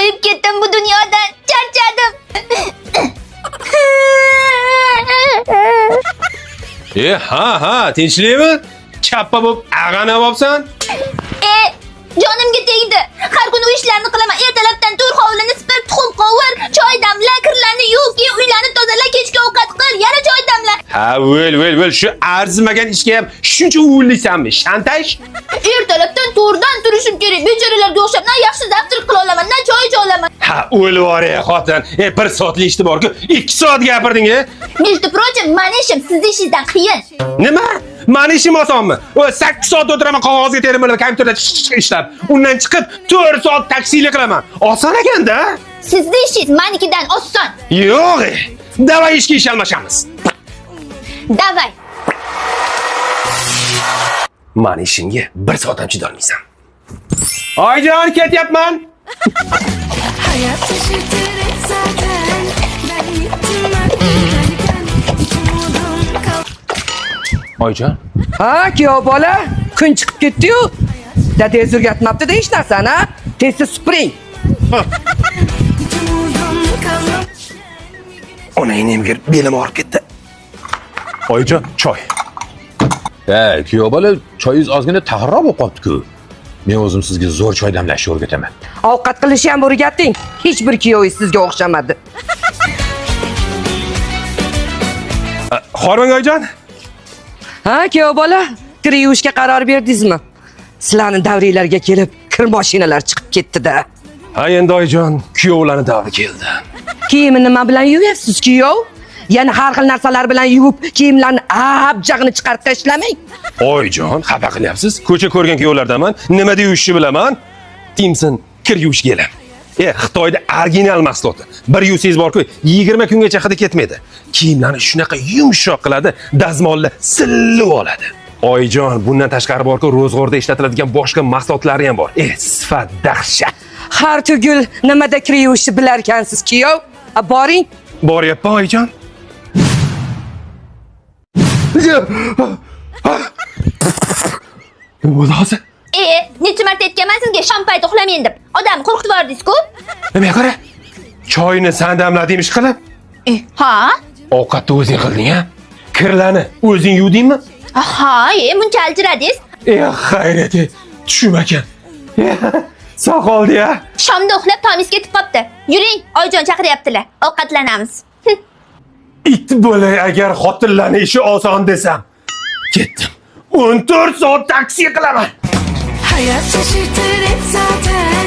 To'yib ketdim bu dunyodan. Charchadim. Ha, tinchlikmi? Kappa bo'lib ag'anab olsan? Jonimga tegdi. Har kuni u ishlarni qilaman. Ertalabdan to'r hovlini sipir, tuxum qovur, choy damla, kirlarni yuv, uylarni tozala, kechki ovqat qil, yana choy damla. Ha, vel, shu arzimagan ishga ham shuncha uvillaysanmi? Shantaj? Ertalabdan to'rdan turishim kerak. Bechoralarga o'xshab, na yaxshi zavtrik qila olaman, na choy icha olaman. Ha, o'lvor-ey xotin. 1 soatli ishni bor-ku, 2 soat gapirding-a? Между прочим, mani ishim sizni ishingizdan qiyin. Nima? Mani ishim osonmi? 8 soat o'tiraman qog'ozga terib, kompyuterda ishlab, undan chiqib 4 soat taksilik qilaman. Oson ekan-da. Sizni ishingiz manikidan oson. Yo'q. Davay ishga ish almashamiz. Davay. Mani ishimga 1 soat ham chidolmaysan. Oyjon, ketyapman. Hayat şaşırtır zaten. Ben gittim Oyjon. Ha, kuyov bola, kun chiqib ketdi-yu. Dadangiz o'rgatmabdi-da hech narsani, ha? Tezda supuring. Onang nemga belim og'rib ketdi. Oyijon, choy. Kuyov bola, choyingiz ozgina tag'irroq bo'lib qolibdi-ku. Men o'zim sizga zo'r choy damlashni o'rgataman. Ovqat qilishni ham o'rgating. Hech bir kuyovingiz sizga o'xshamadi. Xormang oyijon. Ha, kuyov bola, kir yuvishga qaror berdingizmi? Sizlarning davringlarga kelib, kir mashinalar chiqib ketdi-da. Ha, endi oyijon, kuyovlarning davri keldi. Kiyimni nima bilan yuvyapsiz, kuyov? Yana har xil narsalar bilan yuvib, kiyimlarni abjag'ini chiqarib tashlamang. Oyijon, xafa qilyapsiz. Ko'cha ko'rgan kuyovlardaman, nima deb yuvishni bilaman. Timsin, kir yuvishga kelam. Xitoyda original mahsuloti. Bir yuvsangiz bor-ku, 20 kungacha hidi ketmaydi. Kiyimlarni shunaqa yumshoq qiladi, dazmolni silib oladi. Oyijon, bundan tashqari bor-ku, ro'zg'orda ishlatiladigan boshqa mahsulotlari ham bor. Sifat dahshat. Har tugul nimada kir yuvishni bilar ekansiz, kuyov. Boring. Boryapman oyijon. Nima bo'ldi hozir? Necha marta aytganman sizga shampayda uxlamayman deb. Odamni qo'rqitib yubordingiz-ku? Nimaga qara? Choyni san damlading ish qilib? Ha? Ovqatni o'zing qilding-a? Kirlarni o'zing yuvdingmi? Ha, muncha aljiradingiz. Xayriyat, tushum ekan. Soqoldi-ya. Shomda uxlab tomingiz ketib qopti. Yuring, oyijon chaqiryaptilar. Ovqatlanamiz. It bo'lay agar xotinlarning ishi oson desam. Ketdim. 14 soat taksi qilaman. Hayat şaşırtır hep zaten.